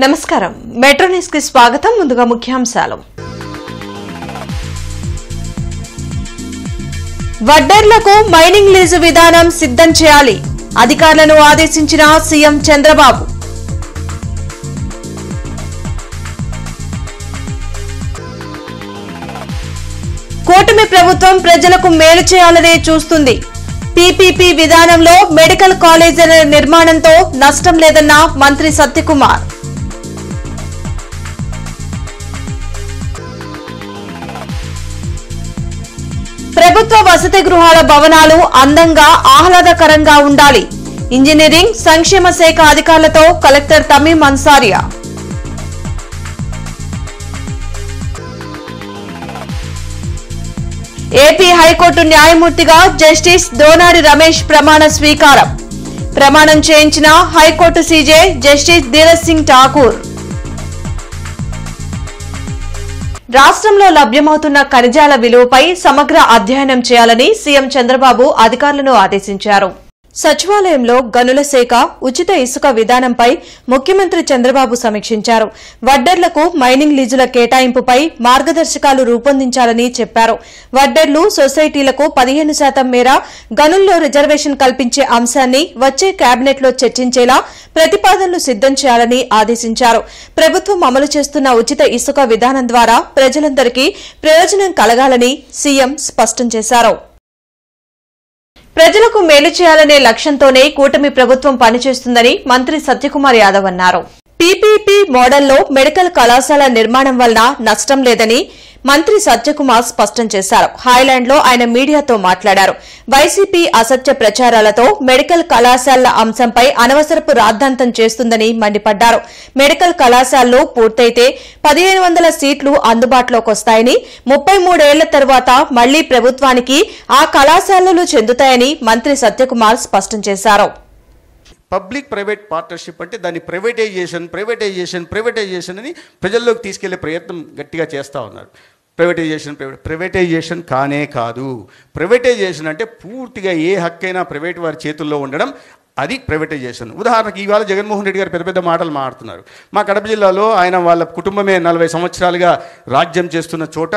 నమస్కారం metro news కి స్వాగతం. ముందుగా ముఖ్యాంశాలు. వడ్డర్లకు మైనింగ్ లీజు విధానం సిద్ధం చేయాలి, అధికారులను ఆదేశించిన సీఎం చంద్రబాబు. కూటమి ప్రభుత్వం ప్రజలకు మేలు చేయాలనే చూస్తుంది. పీపీపీ విధానంలో మెడికల్ కాలేజీల నిర్మాణంతో నష్టం లేదన్న మంత్రి సత్యకుమార్. ప్రభుత్వ వసతి గృహాల భవనాలు అందంగా ఆహ్లాదకరంగా ఉండాలి. ఇంజనీరింగ్ సంక్షేమ శాఖ అధికారులతో collector Tameem Ansariya. AP high court న్యాయమూర్తిగా జస్టిస్ దోనాడి రమేష్ ప్రమాణ స్వీకారం. ప్రమాణం చేయించిన high court CJ justice Dheeraj Singh Thakur. రాష్ట్రంలో లభ్యమవుతున్న ఖనిజాల విలువపై సమగ్ర అధ్యయనం చేయాలని సీఎం చంద్రబాబు అధికారులను ఆదేశించారు. సచివాలయంలో గనుల శాఖ ఉచిత ఇసుక విధానంపై ముఖ్యమంత్రి చంద్రబాబు సమీక్షించారు. వడ్డర్లకు మైనింగ్ లీజుల కేటాయింపుపై మార్గదర్శకాలు రూపొందించాలని చెప్పారు. వడ్డర్లు సొసైటీలకు 15% మేర గనుల్లో రిజర్వేషన్ కల్పించే అంశాన్ని వచ్చే కేబినెట్లో చర్చించేలా ప్రతిపాదనలు సిద్దం చేయాలని ఆదేశించారు. ప్రభుత్వం అమలు చేస్తున్న ఉచిత ఇసుక విధానం ద్వారా ప్రజలందరికీ ప్రయోజనం కలగాలని సీఎం స్పష్టం చేశారు. ప్రజలకు మేలు చేయాలనే లక్ష్యంతోనే కూటమి ప్రభుత్వం పనిచేస్తుందని మంత్రి సత్యకుమార్ యాదవ్ అన్నారు. పీపీపీ మోడల్లో మెడికల్ కళాశాల నిర్మాణం వలన నష్టం లేదని మంత్రి సత్యకుమార్ స్పష్టం చేశారు. హైలాండ్ లో ఆయన మీడియాతో మాట్లాడారు. వైసీపీ అసత్య ప్రచారాలతో మెడికల్ కళాశాలల అంశంపై అనవసరపు రాద్ధాంతం చేస్తుందని మండిపడ్డారు. మెడికల్ కళాశాలలు పూర్తయితే 1500 సీట్లు అందుబాటులోకి వస్తాయని, 33 ఏళ్ల తర్వాత మళ్లీ ప్రభుత్వానికి ఆ కళాశాలలు చెందుతాయని మంత్రి సత్యకుమార్ స్పష్టం చేశారు. పబ్లిక్ ప్రైవేట్ పార్ట్నర్షిప్ అంటే దాన్ని ప్రైవేటైజేషన్ అని ప్రజల్లోకి తీసుకెళ్లే ప్రయత్నం గట్టిగా చేస్తూ ఉన్నారు. ప్రైవేటైజేషన్ కానే కాదు. ప్రైవేటైజేషన్ అంటే పూర్తిగా ఏ హక్కైనా ప్రైవేట్ వారి చేతుల్లో ఉండడం, అది ప్రైవేటైజేషన్. ఉదాహరణకి ఇవాళ జగన్మోహన్ రెడ్డి గారు పెద్ద మాటలు మాట్లాడుతున్నారు. మా కడప జిల్లాలో ఆయన వాళ్ళ కుటుంబమే 40 సంవత్సరాలుగా రాజ్యం చేస్తున్న చోట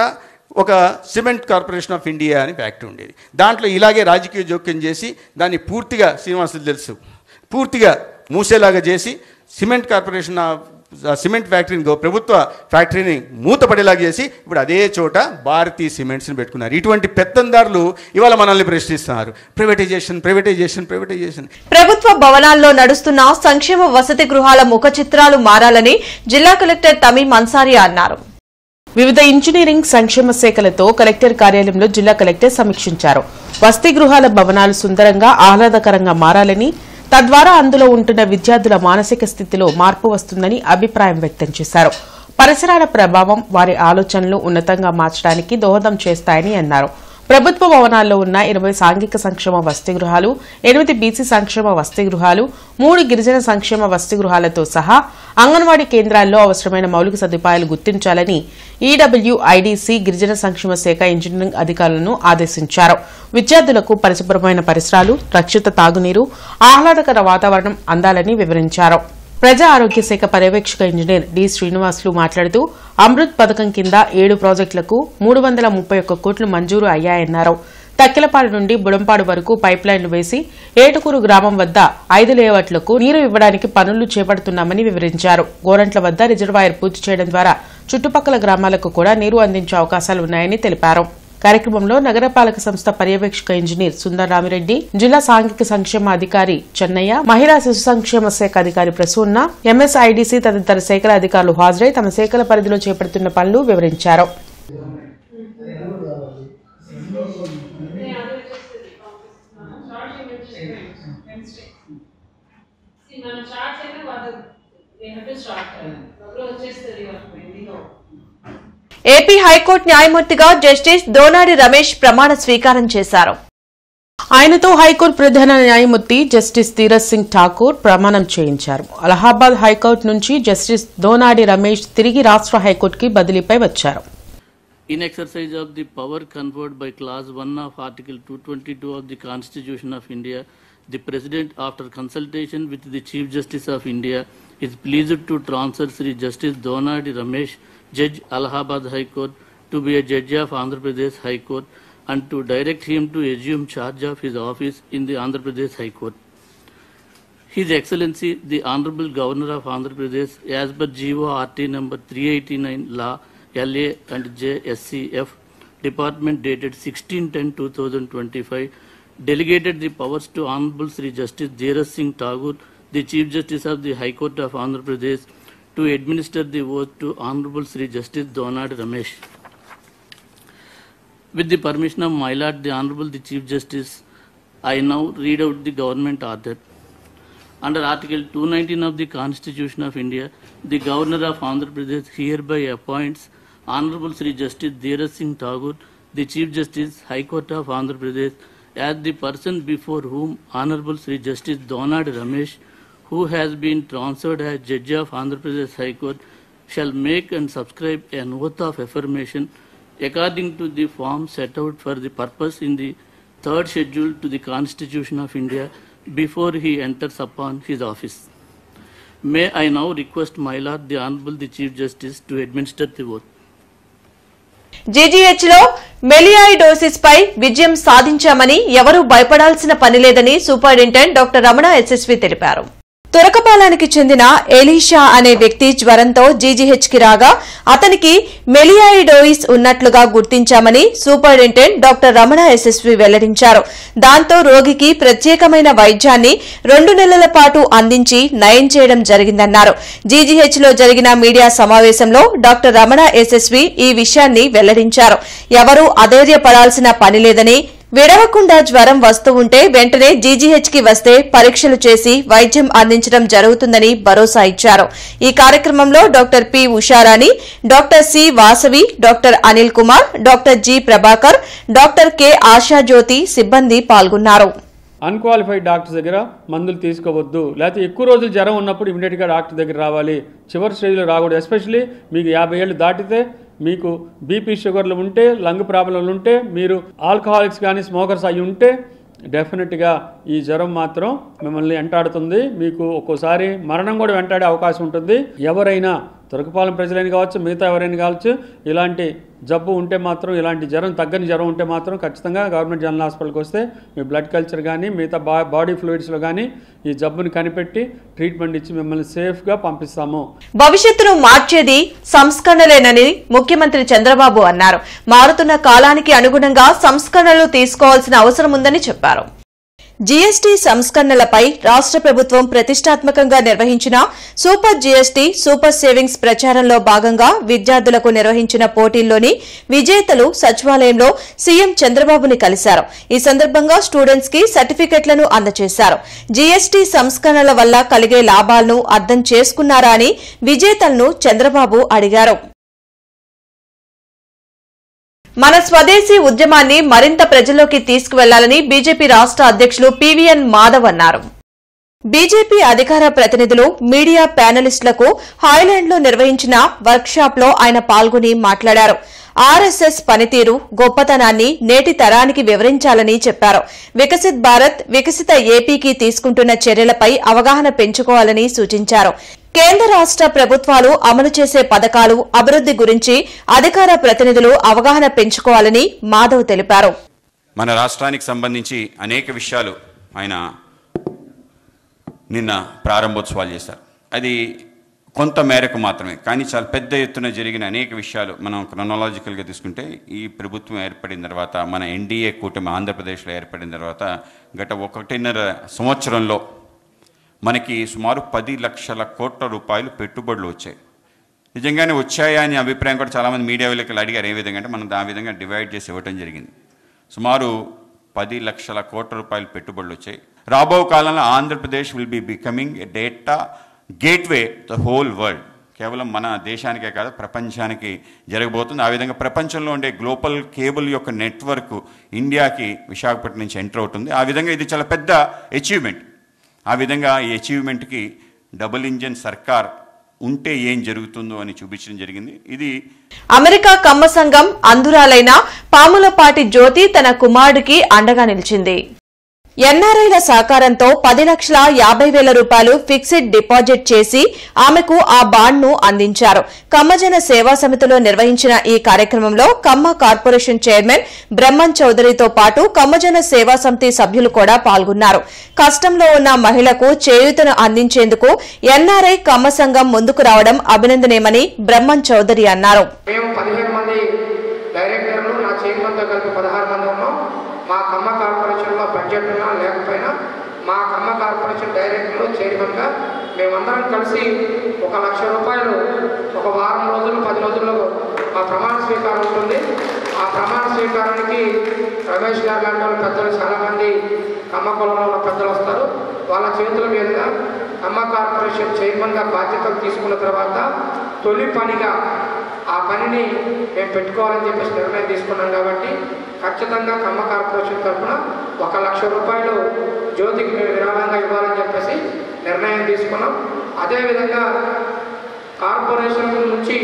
ఒక సిమెంట్ కార్పొరేషన్ ఆఫ్ ఇండియా అని ఫ్యాక్టరీ ఉండేది. దాంట్లో ఇలాగే రాజకీయ జోక్యం చేసి దాన్ని పూర్తిగా శ్రీనివాసులు తెలుసు పూర్తిగా మూసేలాగా చేసి సిమెంట్ కార్పొరేషన్ సిమెంట్ ఫ్యాక్టరీని ప్రభుత్వ ఫ్యాక్టరీని మూతపడేలాగా చేసి ఇప్పుడు అదే చోట భారతీయ సిమెంట్స్ని పెట్టుకున్నారు. ఇటువంటి పెత్తందారులు ఇవాళ మనల్ని ప్రశ్నిస్తున్నారు. ప్రైవేటైజేషన్. ప్రభుత్వ భవనాల్లో నడుస్తున్న సంక్షేమ వసతి గృహాల ముఖ చిత్రాలు మారాలని జిల్లా కలెక్టర్ తమీం అన్సారియా అన్నారు. వివిధ ఇంజనీరింగ్ సంక్షేమ శాఖలతో కలెక్టర్ కార్యాలయంలో జిల్లా కలెక్టర్ సమీక్షించారు. వసతి గృహాల భవనాలు సుందరంగా ఆహ్లాదకరంగా మారాలని, తద్వారా అందులో ఉంటున్న విద్యార్థుల మానసిక స్థితిలో మార్పు వస్తుందని అభిప్రాయం వ్యక్తం చేశారు. పరిసరాల ప్రభావం వారి ఆలోచనలు ఉన్నతంగా మార్చడానికి దోహదం చేస్తాయని అన్నారు. ప్రభుత్వ భవనాల్లో ఉన్న 20 సాంఘిక సంక్షేమ వసతి గృహాలు, 8 బీసీ సంక్షేమ వసతి గృహాలు, 3 గిరిజన సంక్షేమ వసతి గృహాలతో సహా అంగన్వాడీ కేంద్రాల్లో అవసరమైన మౌలిక సదుపాయాలు గుర్తించాలని ఈడబ్ల్యూఐడీసీ గిరిజన సంక్షేమ శాఖ ఇంజనీరింగ్ అధికారులను ఆదేశించారు. విద్యార్థులకు పరిశుభ్రమైన పరిసరాలు, రక్షిత తాగునీరు, ఆహ్లాదకర వాతావరణం అందాలని వివరించారు. ప్రజా ఆరోగ్య శాఖ పర్యవేక్షక ఇంజనీర్ డి శ్రీనివాసులు మాట్లాడుతూ అమృత్ పథకం కింద 7 ప్రాజెక్టులకు 331 కోట్లు మంజూరు అయ్యాయన్నారు. తక్కెలపాడు నుండి బుడంపాడు వరకు పైప్ లైన్లు వేసి ఏటుకూరు గ్రామం వద్ద 5 లేఅవుట్లకు నీరు ఇవ్వడానికి పనులు చేపడుతున్నామని వివరించారు. గోరంట్ల వద్ద రిజర్వాయర్ పూర్తి చేయడం ద్వారా చుట్టుపక్కల గ్రామాలకు కూడా నీరు అందించే అవకాశాలు ఉన్నాయని తెలిపారు. కార్యక్రమంలో నగరపాలక సంస్థ పర్యవేక్షక ఇంజనీర్ సుందర్ రామిరెడ్డి, జిల్లా సాంఘిక సంక్షేమ అధికారి చెన్నయ్య, మహిళా శిశు సంక్షేమ శాఖ అధికారి ప్రసూన్న, ఎంఎస్ఐడిసి తదితర శాఖల అధికారులు హాజరై తమ శాఖల పరిధిలో చేపడుతున్న పనులు వివరించారు. ఏపీ హైకోర్టు న్యాయమూర్తిగా జస్టిస్ దోనాడి రమేష్ ప్రమాణ స్వీకారం చేశారు. ఆయనతో హైకోర్టు ప్రధాన న్యాయమూర్తి జస్టిస్ ధీరజ్ సింగ్ ఠాకూర్ ప్రమాణం చేయించారు. అలహాబాద్ హైకోర్టు నుంచి జస్టిస్ దోనాడి రమేష్ తిరిగి రాష్ట్ర హైకోర్టుకి బదిలీపై వచ్చారు. In exercise of the power conferred by Clause 1 of Article 222 of the Constitution of India, the President, after consultation with the Chief Justice of India is pleased to transfer Sri Justice Donadi Ramesh, Judge Allahabad High Court, to be a judge of Andhra Pradesh High Court and to direct him to assume charge of his office in the Andhra Pradesh High Court. His Excellency, the Honorable Governor of Andhra Pradesh, as per GO RT number 389 Law LA and JSCF Department dated 16/10/2025, delegated the powers to Honorable Sri Justice Dheeraj Singh Thakur, the Chief Justice of the High Court of Andhra Pradesh, to administer the oath to Honorable Sri Justice Donadi Ramesh. With the permission of my Lord, the Honorable the Chief Justice, I now read out the government order. Under Article 219 of the Constitution of India, the Governor of Andhra Pradesh hereby appoints Honorable Sri Justice Dheeraj Singh Thakur, the Chief Justice, High Court of Andhra Pradesh, as the person before whom Honorable Sri Justice Donadi Ramesh, who has been transferred as Judge of Andhra Pradesh High Court, shall make and subscribe an oath of affirmation according to the form set out for the purpose in the third schedule to the Constitution of India before he enters upon his office. May I now request my Lord, the Honorable the Chief Justice, to administer the oath. GGH లో melioidosis పై విజయం సాధించామని ఎవరూ భయపడాల్సిన పనిలేదని superintendent doctor Ramana SSV తెలిపారు. తురకపాలానికి చెందిన Elisha అనే వ్యక్తి జ్వరంతో GGH కి రాగా అతనికి మెలియాయిడోసిస్ ఉన్నట్లుగా గుర్తించామని సూపరింటెండెంట్ డాక్టర్ రమణ ఎస్ఎస్వి వెల్లడించారు. దాంతో రోగికి ప్రత్యేకమైన వైద్యాన్ని 2 నెలల పాటు అందించి నయం చేయడం జరిగిందన్నారు. జీజీహెచ్ లో జరిగిన మీడియా సమావేశంలో డాక్టర్ రమణ ఎస్ఎస్వి ఈ విషయాన్ని వెల్లడించారు. ఎవరూ అధైర్యపడాల్సిన పనిలేదని, విడవకుండా జ్వరం వస్తూ ఉంటే వెంటనే జీజీహెచ్ కి వస్తే పరీక్షలు చేసి వైద్యం అందించడం జరుగుతుందని భరోసా ఇచ్చారు. ఈ కార్యక్రమంలో doctor P Usharani, doctor C Vasavi, doctor Anil Kumar, doctor G Prabhakar, doctor K Ashajyothi సిబ్బంది పాల్గొన్నారు. అన్క్వాలిఫైడ్ డాక్టర్ దగ్గర మందులు తీసుకోవద్దు, లేకపోతే ఎక్కువ రోజులు జ్వరం ఉన్నప్పుడు ఇమీడియట్గా డాక్టర్ దగ్గర రావాలి. చివరి స్టేజ్లో రాకూడదు. ఎస్పెషలీ మీకు 50 ఏళ్ళు దాటితే, మీకు బీపీ షుగర్లు ఉంటే, లంగ్ ప్రాబ్లంలు ఉంటే, మీరు ఆల్కహాలిక్స్ కానీ స్మోకర్స్ అయి ఉంటే డెఫినెట్గా ఈ జ్వరం మాత్రం మిమ్మల్ని వెంటాడుతుంది. మీకు ఒక్కోసారి మరణం కూడా వెంటాడే అవకాశం ఉంటుంది. ఎవరైనా తురకపాలెం ప్రజలైన కావచ్చు, మిగతా ఎవరైనా కావచ్చు, ఇలాంటి జబ్బు ఉంటే మాత్రం, ఇలాంటి జ్వరం తగ్గని జ్వరం ఉంటే మాత్రం ఖచ్చితంగా గవర్నమెంట్ జనరల్ హాస్పిటల్కి వస్తే మీ బ్లడ్ కల్చర్ కానీ మిగతా బాడీ ఫ్లూయిడ్స్లో కానీ ఈ జబ్బుని కనిపెట్టి ట్రీట్మెంట్ ఇచ్చి మిమ్మల్ని సేఫ్గా పంపిస్తాము. భవిష్యత్తును మార్చేది సంస్కరణలేనని ముఖ్యమంత్రి చంద్రబాబు అన్నారు. మారుతున్న కాలానికి అనుగుణంగా సంస్కరణలు తీసుకోవాల్సిన అవసరం ఉందని చెప్పారు. జీఎస్టీ సంస్కరణలపై రాష్ట్ర ప్రభుత్వం ప్రతిష్టాత్మకంగా నిర్వహించిన సూపర్ జీఎస్టీ సూపర్ సేవింగ్స్ ప్రచారంలో భాగంగా విద్యార్థులకు నిర్వహించిన పోటీల్లోని విజేతలు సచివాలయంలో సీఎం చంద్రబాబుని కలిశారు. ఈ సందర్భంగా స్టూడెంట్స్ కి సర్టిఫికెట్లను అందజేశారు. జీఎస్టీ సంస్కరణల వల్ల కలిగే లాభాలను అర్థం చేసుకున్నారా అని విజేతలను చంద్రబాబు అడిగారు. మన స్వదేశీ ఉద్యమాన్ని మరింత ప్రజల్లోకి తీసుకువెళ్లాలని బీజేపీ రాష్ట్ర అధ్యక్షులు పీవీఎన్ మాధవ్ అన్నారు. బీజేపీ అధికార ప్రతినిధులు, మీడియా ప్యానలిస్టులకు హాయ్లాండ్లో నిర్వహించిన వర్క్షాప్ లో ఆయన పాల్గొని మాట్లాడారు. ఆర్ఎస్ఎస్ పనితీరు, గొప్పతనాన్ని నేటి తరానికి వివరించాలని చెప్పారు. వికసిత్ భారత్, వికసిత ఏపీకి తీసుకుంటున్న చర్యలపై అవగాహన పెంచుకోవాలని సూచించారు. కేంద్ర రాష్ట్ర ప్రభుత్వాలు అమలు చేసే పథకాలు, అభివృద్ది గురించి అధికార ప్రతినిధులు అవగాహన పెంచుకోవాలని మాధవ్ తెలిపారు. మన రాష్ట్రానికి సంబంధించి అనేక విషయాలు ఆయన నిన్న ప్రారంభోత్సవాలు చేశారు. అది కొంత మేరకు మాత్రమే, కానీ చాలా పెద్ద ఎత్తున జరిగిన అనేక విషయాలు మనం క్రొనాలజికల్గా తీసుకుంటే, ఈ ప్రభుత్వం ఏర్పడిన తర్వాత, మన ఎన్డీఏ కూటమి ఆంధ్రప్రదేశ్లో ఏర్పడిన తర్వాత గత 1.5 సంవత్సరంలో మనకి సుమారు 10 లక్షల కోట్ల రూపాయలు పెట్టుబడులు వచ్చాయి. నిజంగానే వచ్చాయా అనే అభిప్రాయం కూడా చాలామంది మీడియా విలేకరులు అడిగారు. ఏ విధంగా అంటే మనం ఆ విధంగా డివైడ్ చేసి ఇవ్వటం జరిగింది. సుమారు 10 లక్షల కోట్ల రూపాయలు పెట్టుబడులు వచ్చాయి. రాబో కాలంలో Andhra Pradesh will be becoming a data gateway the whole world. కేవలం మన దేశానికే కాదు, ప్రపంచానికి జరగబోతుంది. ఆ విధంగా ప్రపంచంలో ఉండే గ్లోబల్ కేబుల్ యొక్క నెట్వర్క్ ఇండియాకి విశాఖపట్నం నుంచి ఎంటర్ అవుతుంది. ఆ విధంగా ఇది చాలా పెద్ద అచీవ్మెంట్. ఆ విధంగా ఈ అచీవ్మెంట్కి డబుల్ ఇంజన్ సర్కార్ ఉంటే ఏం జరుగుతుందో అని చూపించడం జరిగింది. ఇది అమెరికా కమ్మ సంఘం అందురాలైన పాములపాటి జ్యోతి తన కుమారుడికి అండగా నిలిచింది. ఎన్ఆర్ఐల సహకారంతో 10,50,000 రూపాయలు ఫిక్స్డ్ డిపాజిట్ చేసి ఆమెకు ఆ బాండ్ను అందించారు. కమ్మజన సేవా సమితిలో నిర్వహించిన ఈ కార్యక్రమంలో కమ్మ కార్పొరేషన్ చైర్మన్ బ్రహ్మన్ చౌదరితో పాటు కమ్మజన సేవా సమితి సభ్యులు కూడా పాల్గొన్నారు. కష్టంలో ఉన్న మహిళకు చేయూతను అందించేందుకు ఎన్ఆర్ఐ కమ్మ సంఘం ముందుకు రావడం అభినందనీయమని బ్రహ్మన్ చౌదరి అన్నారు. మా కమ్మ కార్పొరేషన్లో బడ్జెట్ ఉన్నా లేకపోయినా మా కమ్మ కార్పొరేషన్ డైరెక్టర్లు చైర్మన్గా మేమందరం కలిసి 1,00,000 రూపాయలు ఒక వారం రోజులు 10 రోజుల్లో మా ప్రమాణ స్వీకారం ఉంటుంది. ఆ ప్రమాణ స్వీకారానికి రమేష్ గారు లాంటి వాళ్ళు పెద్దలు చాలామంది కమ్మ కులంలో ఉన్న పెద్దలు వస్తారు. వాళ్ళ చేతుల మీదుగా కమ్మ కార్పొరేషన్ చైర్మన్గా బాధ్యతలు తీసుకున్న తర్వాత తొలి పనిగా ఆ పనిని మేము పెట్టుకోవాలని చెప్పేసి నిర్ణయం తీసుకున్నాం. కాబట్టి ఖచ్చితంగా కమ్మ కార్పొరేషన్ తరఫున 1,00,000 రూపాయలు జ్యోతికి మేము విరాళంగా ఇవ్వాలని చెప్పేసి నిర్ణయం తీసుకున్నాం. అదేవిధంగా కార్పొరేషన్ నుంచి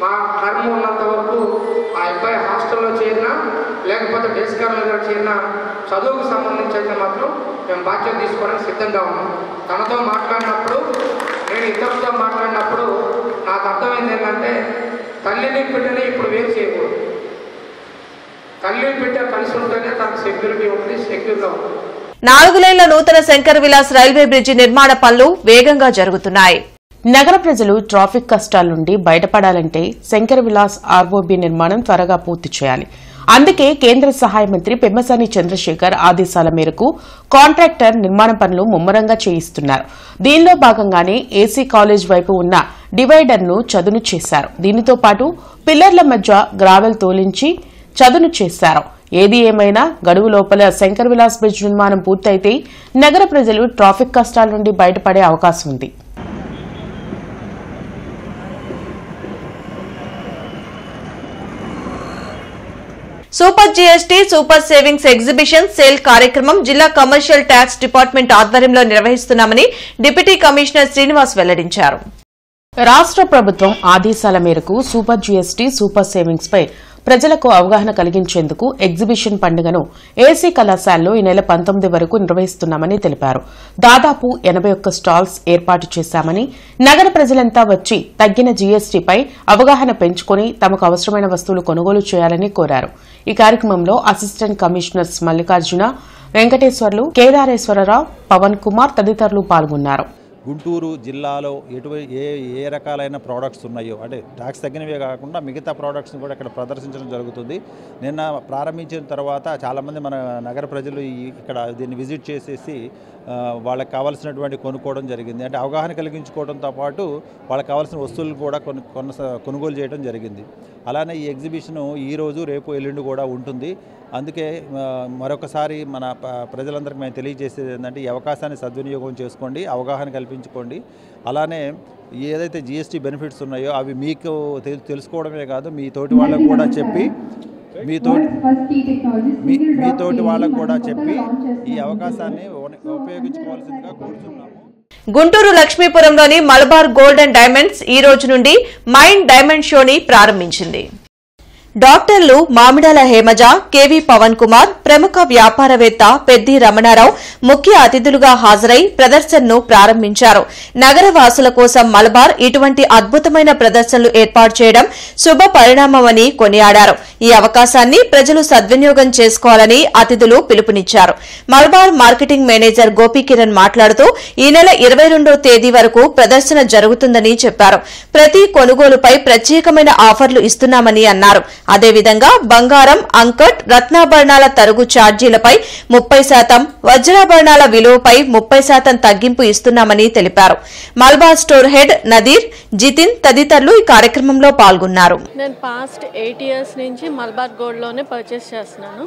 మా టర్మ్ ఉన్నంత వరకు ఆ అబ్బాయి హాస్టల్లో చేరినా లేకపోతే డెస్కార్ మీద చేరినా చదువుకు సంబంధించి అయితే మాత్రం మేము బాధ్యత తీసుకోవడానికి సిద్ధంగా ఉన్నాం. తనతో మాట్లాడినప్పుడు నేను ఇతరులతో మాట్లాడినప్పుడు నాకు అర్థమైంది ఏంటంటే తల్లిని బిడ్డని ఇప్పుడు వేరు చేయకూడదు. తల్లి బిడ్డ కలిసి ఉంటేనే తనకు సెక్యూరిటీ ఉంటుంది, సెక్యూర్గా ఉంటుంది. 4 లేన్ల నూతన శంకర్ విలాస్ రైల్వే బ్రిడ్జి నిర్మాణ పనులు వేగంగా జరుగుతున్నాయి. నగర ప్రజలు ట్రాఫిక్ కష్టాల నుండి బయటపడాలంటే శంకర్ విలాస్ ఆర్ఓబీ నిర్మాణం త్వరగా పూర్తి చేయాలి. అందుకే కేంద్ర సహాయ మంత్రి పెమ్మసాని చంద్రశేఖర్ ఆదేశాల మేరకు కాంట్రాక్టర్ నిర్మాణ పనులు ముమ్మరంగా చేయిస్తున్నారు. దీనిలో భాగంగానే ఏసీ కాలేజ్ వైపు ఉన్న డివైడర్ను చదును చేశారు. దీనితో పాటు పిల్లర్ల మధ్య గ్రావెల్ తోలించి చదును చేశారు. ఏది ఏమైనా గడువు లోపల శంకర్ విలాస్ బ్రిడ్జ్ నిర్మాణం పూర్తయితే నగర ప్రజలు ట్రాఫిక్ కష్టాల నుండి బయటపడే అవకాశం ఉంది. Super GST super savings exhibition sale కార్యక్రమం జిల్లా కమర్షియల్ ట్యాక్స్ డిపార్ట్మెంట్ ఆధ్వర్యంలో నిర్వహిస్తున్నామని డిప్యూటీ కమిషనర్ శ్రీనివాస్ వెల్లడించారు. రాష్ట్ర ప్రభుత్వం ఆదేశాల మేరకు సూపర్ జీఎస్టీ సూపర్ సేవింగ్స్ పై ప్రజలకు అవగాహన కలిగించేందుకు ఎగ్జిబిషన్ పండుగను ఏసీ కళాశాలలో ఈ నెల 19 వరకు నిర్వహిస్తున్నామని తెలిపారు. దాదాపు 81 స్టాల్స్ ఏర్పాటు చేశామని, నగర ప్రజలంతా వచ్చి తగ్గిన జీఎస్టీపై అవగాహన పెంచుకుని తమకు అవసరమైన వస్తువులు కొనుగోలు చేయాలని కోరారు. ఈ కార్యక్రమంలో అసిస్టెంట్ కమిషనర్స్ మల్లికార్జున, వెంకటేశ్వర్లు, కేదారేశ్వరరావు, పవన్ కుమార్ తదితరులు పాల్గొన్నారు. గుంటూరు జిల్లాలో ఏ రకాలైన ప్రోడక్ట్స్ ఉన్నాయో, అంటే ట్యాక్స్ తగ్గినవే కాకుండా మిగతా ప్రోడక్ట్స్ని కూడా ఇక్కడ ప్రదర్శించడం జరుగుతుంది. నిన్న ప్రారంభించిన తర్వాత చాలామంది మన నగర ప్రజలు ఇక్కడ దీన్ని విజిట్ చేసేసి వాళ్ళకి కావాల్సినటువంటి కొనుక్కోవడం జరిగింది. అంటే అవగాహన కలిగించుకోవడంతో పాటు వాళ్ళకి కావాల్సిన వస్తువులు కూడా కొనుగోలు చేయడం జరిగింది. అలానే ఈ ఎగ్జిబిషను ఈరోజు రేపు ఎల్లుండి కూడా ఉంటుంది. అందుకే మరొకసారి మన ప్రజలందరికీ మేము తెలియజేసేది ఏంటంటే ఈ అవకాశాన్ని సద్వినియోగం చేసుకోండి, అవగాహన కల్పించుకోండి. అలానే ఏదైతే జీఎస్టీ బెనిఫిట్స్ ఉన్నాయో అవి మీకు తెలుసుకోవడమే కాదు, మీ తోటి వాళ్ళకు కూడా చెప్పి మీతోటి వాళ్ళకు కూడా చెప్పి ఈ అవకాశాన్ని ఉపయోగించుకోవాల్సిందిగా కోరుతున్నాము. గుంటూరు లక్ష్మీపురంలోని మలబార్ గోల్డ్ అండ్ డైమండ్స్ ఈ రోజు నుండి మైండ్ డైమండ్ షోని ప్రారంభించింది. డాక్టర్లు మామిడాల హేమజ, కెవి పవన్ కుమార్, ప్రముఖ వ్యాపారవేత్త పెద్ది రమణారావు ముఖ్య అతిథులుగా హాజరై ప్రదర్శనను ప్రారంభించారు. నగర వాసుల కోసం మలబార్ ఇటువంటి అద్భుతమైన ప్రదర్శనలు ఏర్పాటు చేయడం శుభ పరిణామమని కొనియాడారు. ఈ అవకాశాన్ని ప్రజలు సద్వినియోగం చేసుకోవాలని అతిథులు పిలుపునిచ్చారు. మలబార్ మార్కెటింగ్ మేనేజర్ గోపీకిరణ్ మాట్లాడుతూ ఈ నెల 22వ తేదీ వరకు ప్రదర్శన జరుగుతుందని చెప్పారు. ప్రతి కొనుగోలుపై ప్రత్యేకమైన ఆఫర్లు ఇస్తున్నామని అన్నారు. అదేవిధంగా బంగారం, అంకట్, రత్నాభరణాల తరుగు ఛార్జీలపై 30%, వజ్రాభరణాల విలువపై 30% తగ్గింపు ఇస్తున్నామని తెలిపారు. మల్బార్ స్టోర్ హెడ్ నదీర్, జితిన్ తదితరులు ఈ కార్యక్రమంలో పాల్గొన్నారు. నేను పాస్ట్ 8 ఇయర్స్ నుంచి మల్బార్ గోల్డ్లోనే పర్చేస్ చేస్తున్నాను.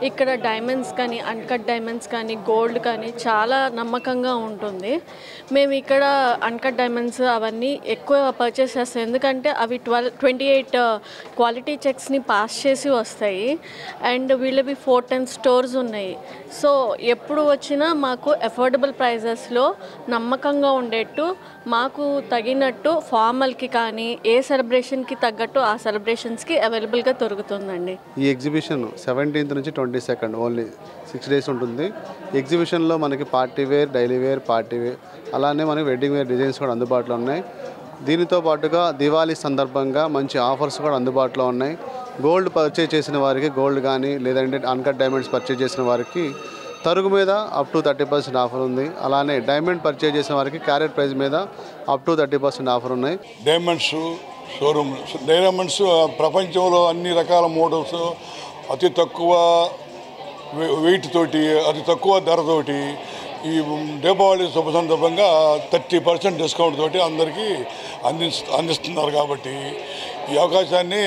ఇక్కడ డైమండ్స్ కానీ, అన్కట్ డైమండ్స్ కానీ, గోల్డ్ కానీ చాలా నమ్మకంగా ఉంటుంది. మేము ఇక్కడ అన్కట్ డైమండ్స్ అవన్నీ ఎక్కువ పర్చేస్ చేస్తాం. ఎందుకంటే అవి 28 క్వాలిటీ చెక్ చెక్స్ని పాస్ చేసి వస్తాయి. అండ్ వీళ్ళవి 410 స్టోర్స్ ఉన్నాయి. సో ఎప్పుడు వచ్చినా మాకు అఫోర్డబుల్ ప్రైజెస్లో నమ్మకంగా ఉండేట్టు మాకు తగినట్టు ఫార్మల్కి కానీ ఏ సెలబ్రేషన్కి తగ్గట్టు ఆ సెలబ్రేషన్స్కి అవైలబుల్గా దొరుకుతుందండి. ఈ ఎగ్జిబిషన్ 17th నుంచి 22nd ఓన్లీ 6 days ఉంటుంది. ఎగ్జిబిషన్లో మనకి party wear, daily wear, party wear, అలానే మనకి వెడ్డింగ్ వేర్ డిజైన్స్ కూడా అందుబాటులో ఉన్నాయి. దీనితో పాటుగా దివాళీ సందర్భంగా మంచి ఆఫర్స్ కూడా అందుబాటులో ఉన్నాయి. గోల్డ్ పర్చేజ్ చేసిన వారికి గోల్డ్ కానీ, లేదంటే అన్కట్ డైమండ్స్ పర్చేజ్ చేసిన వారికి తరుగు మీద అప్ టు 30% ఆఫర్ ఉంది. అలానే డైమండ్ పర్చేజ్ చేసిన వారికి క్యారెట్ ప్రైస్ మీద అప్ టు 30% ఆఫర్ ఉన్నాయి. డైమండ్స్ షోరూమ్, డైమండ్స్ ప్రపంచంలో అన్ని రకాల మోడల్స్ అతి తక్కువ వెయిట్ తోటి, అతి తక్కువ ధరతోటి ఈ దీపావళి శుభ సందర్భంగా 30% డిస్కౌంట్ తోటి అందరికీ అందిస్తున్నారు. కాబట్టి ఈ అవకాశాన్ని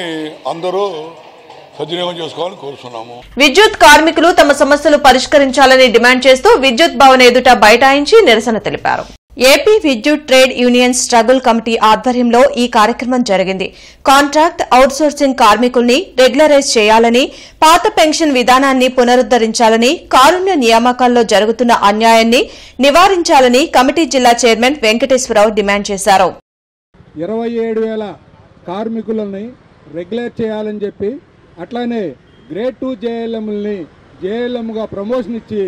అందరూ సద్వినియోగం చేసుకోవాలని కోరుతున్నాము. విద్యుత్ కార్మికులు తమ సమస్యలు పరిష్కరించాలని డిమాండ్ చేస్తూ విద్యుత్ భవన్ ఎదుట బైఠాయించి నిరసన తెలిపారు. ఏపీ విద్యుత్ ట్రేడ్ యూనియన్ స్ట్రగుల్ కమిటీ ఆధ్వర్యంలో ఈ కార్యక్రమం జరిగింది. కాంట్రాక్ట్ అవుట్సోర్సింగ్ కార్మికుల్ని రెగ్యులరైజ్ చేయాలని, పాత పెన్షన్ విధానాన్ని పునరుద్దరించాలని, కారుణ్య నియామకాల్లో జరుగుతున్న అన్యాయాన్ని నివారించాలని కమిటీ జిల్లా చైర్మన్ వెంకటేశ్వరరావు డిమాండ్ చేశారు. 27,000 కార్మికులని రెగ్యులేట్ చేయాలని చెప్పి, అట్లానే గ్రేడ్ 2 జేఎల్ఎంని జేఎల్ఎంగా ప్రమోషన్ ఇచ్చి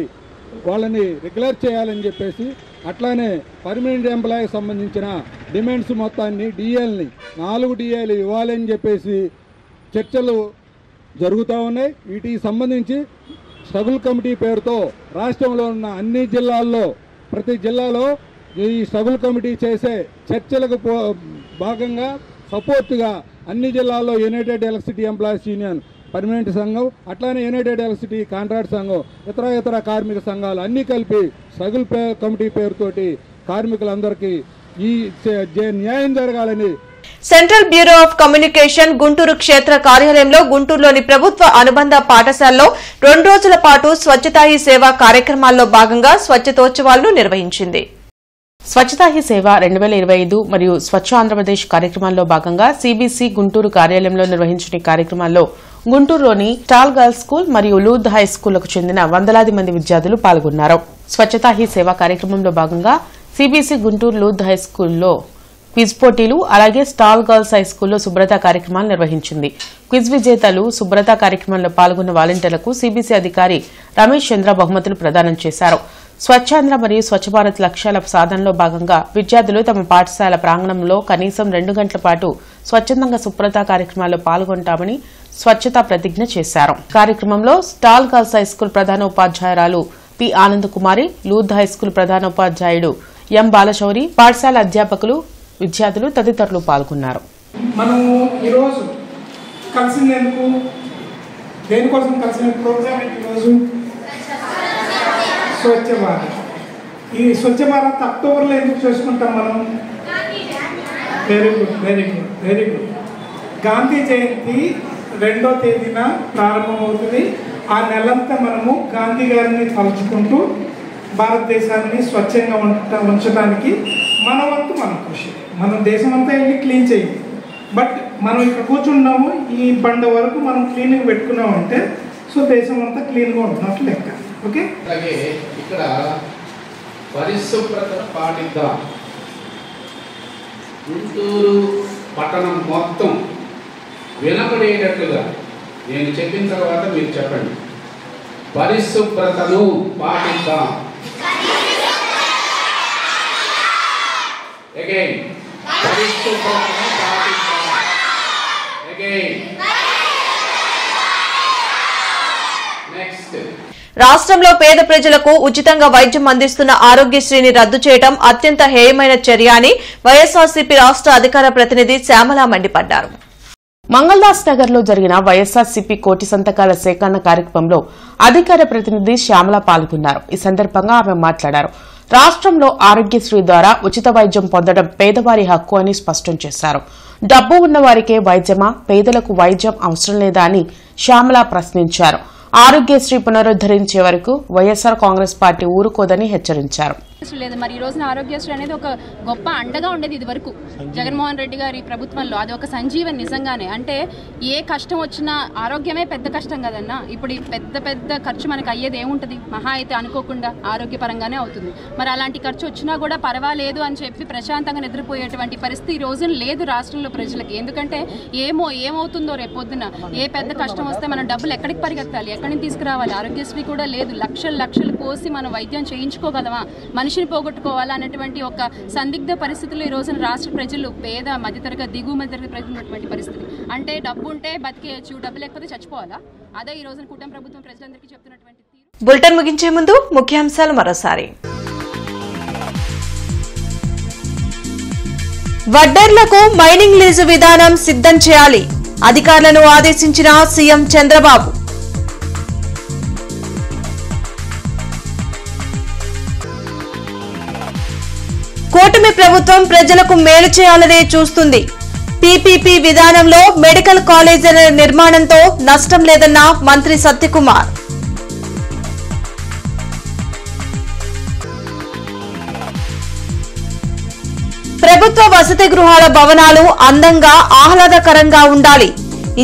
వాళ్ళని రెగ్యులర్ చేయాలని చెప్పేసి, అట్లానే పర్మనెంట్ ఎంప్లాయీకి సంబంధించిన డిమాండ్స్ మొత్తాన్ని డిఏల్ని 4 డిఏలు ఇవ్వాలని చెప్పేసి చర్చలు జరుగుతూ ఉన్నాయి. వీటికి సంబంధించి స్ట్రగుల్ కమిటీ పేరుతో రాష్ట్రంలో ఉన్న అన్ని జిల్లాల్లో, ప్రతి జిల్లాలో ఈ స్ట్రగుల్ కమిటీ చేసే చర్చలకు భాగంగా సపోర్ట్గా అన్ని జిల్లాల్లో United electricity employees union permanent సంఘం, అట్లానే యునైటెడ్ ఎలక్ట్రిసిటీ కాంట్రాక్ట్ సంఘం, ఇతర కార్మిక సంఘాలు అన్నీ కలిపి స్ట్రగుల్ కమిటీ పేరుతోటి కార్మికులందరికీ ఈ న్యాయం జరగాలని. Central bureau of communication Guntur క్షేత్ర కార్యాలయంలో గుంటూరులోని ప్రభుత్వ అనుబంధ పాఠశాలలో 2 రోజుల పాటు స్వచ్ఛతా హీ సేవ కార్యక్రమాల్లో భాగంగా స్వచ్ఛతోత్సవాలను నిర్వహించింది. స్వచ్ఛతా హీ సేవ 2025 మరియు స్వచ్ఛ ఆంధ్రప్రదేశ్ కార్యక్రమాల్లో భాగంగా సిబిసి గుంటూరు కార్యాలయంలో నిర్వహించిన కార్యక్రమాల్లో గుంటూరులోని స్టాల్ గర్ల్స్ స్కూల్ మరియు లూద్ హై స్కూళ్లకు చెందిన వందలాది మంది విద్యార్థులు పాల్గొన్నారు. స్వచ్ఛతా హీ సేవ కార్యక్రమంలో భాగంగా సిబిసి గుంటూరు లూద్ హై స్కూల్లో క్విజ్ పోటీలు, అలాగే స్టాల్ గర్ల్స్ హై స్కూల్లో శుభ్రత కార్యక్రమాలు నిర్వహించింది. క్విజ్ విజేతలు శుభ్రత కార్యక్రమంలో పాల్గొన్న వాలంటీర్లకు సిబిసి అధికారి రమేష్ చంద్ర బహుమతులు ప్రదానం చేశారు. స్వచ్ఛాంధ్ర మరియు స్వచ్ఛ భారత్ లక్ష్యాల సాధనలో భాగంగా విద్యార్థులు తమ పాఠశాల ప్రాంగణంలో కనీసం 2 గంటల పాటు స్వచ్ఛందంగా శుభ్రత కార్యక్రమాల్లో పాల్గొంటామని స్వచ్ఛతా ప్రతిజ్ఞ చేశారు. కార్యక్రమంలో స్టాల్ గర్ల్స్ హై స్కూల్ ప్రధానోపాధ్యాయురాలు P Anand Kumari, Lourdes High School ప్రధానోపాధ్యాయుడు ఎం బాలశౌరి, పాఠశాల అధ్యాపకులు, విద్యార్థులు తదితరులు పాల్గొన్నారు. మనం ఈరోజు కలిసినందుకు దేనికోసం కలిసిన ప్రోగ్రామ్ ఈరోజు స్వచ్ఛ భారత్. ఈ స్వచ్ఛ భారత్ అక్టోబర్లో ఎందుకు చేసుకుంటాం మనం? Very good. గాంధీ జయంతి 2వ తేదీన ప్రారంభమవుతుంది. ఆ నెలంతా మనము గాంధీ గారిని తలుచుకుంటూ భారతదేశాన్ని స్వచ్ఛంగా ఉంచడానికి మన వంతు మన కృషి. మనం దేశం అంతా వెళ్ళి క్లీన్ చేయాలి. బట్ మనం ఇక్కడ కూర్చున్నాము, ఈ బండ వరకు మనం క్లీనింగ్ పెట్టుకున్నామంటే సో దేశం అంతా క్లీన్గా ఉంటున్నట్లు లెక్క. ఓకే, అలాగే ఇక్కడ పరిశుభ్రతను పాటిద్దాం. గుంటూరు పట్టణం మొత్తం వినపడేటట్లుగా నేను చెప్పిన తర్వాత మీరు చెప్పండి. పరిశుభ్రతను పాటిద్దాం. అగైన్ పరిశుభ్రతను పాటిద్దాం. Again next. రాష్ట్రంలో పేద ప్రజలకు ఉచితంగా వైద్యం అందిస్తున్న ఆరోగ్యశ్రీని రద్దు చేయడం అత్యంత హేయమైన చర్య అని వైఎస్ఆర్సీపీ రాష్ట్ర అధికార ప్రతినిధి శ్యామల మండిపడ్డారు. మంగళదాస్ నగర్ లో జరిగిన వైఎస్ఆర్సీపీ కోటి సంతకాల సేకరణ కార్యక్రమంలో అధికార ప్రతినిధి శ్యామల పాల్గొన్నారు. ఈ సందర్భంగా ఆమె మాట్లాడారు. రాష్ట్రంలో ఆరోగ్యశ్రీ ద్వారా ఉచిత వైద్యం పొందడం పేదవారి హక్కు అని స్పష్టం చేశారు. డబ్బు ఉన్న వారికే వైద్యమా, పేదలకు వైద్యం అవసరం లేదా అని శ్యామల ప్రశ్నించారు. ఆరోగ్యశ్రీ పునరుద్దరించే వరకు వైఎస్సార్ కాంగ్రెస్ పార్టీ ఊరుకోదని హెచ్చరించారు. లేదు. మరి ఈ రోజున ఆరోగ్యశ్రీ అనేది ఒక గొప్ప అండగా ఉండేది ఇది వరకు జగన్మోహన్ రెడ్డి గారి ప్రభుత్వంలో. అది ఒక సంజీవన్ నిజంగానే. అంటే ఏ కష్టం వచ్చినా ఆరోగ్యమే పెద్ద కష్టం కదన్నా. ఇప్పుడు ఈ పెద్ద ఖర్చు మనకు అయ్యేది ఏముంటుంది? మహా అయితే అనుకోకుండా ఆరోగ్యపరంగానే అవుతుంది. మరి అలాంటి ఖర్చు వచ్చినా కూడా పర్వాలేదు అని చెప్పి ప్రశాంతంగా నిద్రపోయేటువంటి పరిస్థితి ఈ రోజున లేదు రాష్ట్రంలో ప్రజలకి. ఎందుకంటే ఏమవుతుందో రేపు పొద్దున ఏ పెద్ద కష్టం వస్తే మనం డబ్బులు ఎక్కడికి పరిగెత్తాలి, ఎక్కడి నుంచి తీసుకురావాలి? ఆరోగ్యశ్రీ కూడా లేదు. లక్షలు పోసి మనం వైద్యం చేయించుకోగలమా, మనిషిని పోగొట్టుకోవాలా అనేటువంటి ఒక సందిగ్ధ పరిస్థితుల్లో ఈ రోజున రాష్ట్ర ప్రజలు పేద మధ్యతరగతి దిగువ మధ్యతరగతి ప్రజలు ఉన్నటువంటి పరిస్థితి. అంటే డబ్బు ఉంటే బతికేయచ్చు, డబ్బు లేకపోతే చచ్చిపోవాలా? అదే ఈ రోజున కూటమి ప్రభుత్వం ప్రజలందరికీ చెప్తున్నటువంటి తీరు. బులెటిన్ ముగించే ముందు ముఖ్యాంశాలు మరోసారి. వడ్డేర్లకు మైనింగ్ లీజు విధానం సిద్ధం చేయాలి, అధికారులను ఆదేశించిన సీఎం చంద్రబాబు. కూటమి ప్రభుత్వం ప్రజలకు మేలు చేయాలనే చూస్తుంది. పీపీపీ విధానంలో మెడికల్ కాలేజీల నిర్మాణంతో నష్టం లేదన్న మంత్రి సత్యకుమార్. ప్రభుత్వ వసతి గృహాల భవనాలు అందంగా ఆహ్లాదకరంగా ఉండాలి,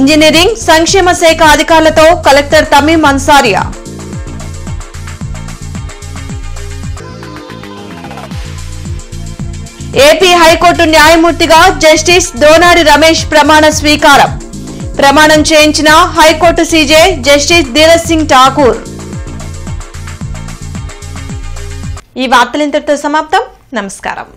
ఇంజనీరింగ్ సంక్షేమ శాఖ అధికారులతో collector Tameem Ansariya. AP high court న్యాయమూర్తిగా జస్టిస్ దోనారి రమేష్ ప్రమాణ స్వీకారం. ప్రమాణం చేయించిన high court CJ justice Dheeraj Singh Thakur. ఈ వార్తలు ఇంతటితో సమాప్తం. నమస్కారం.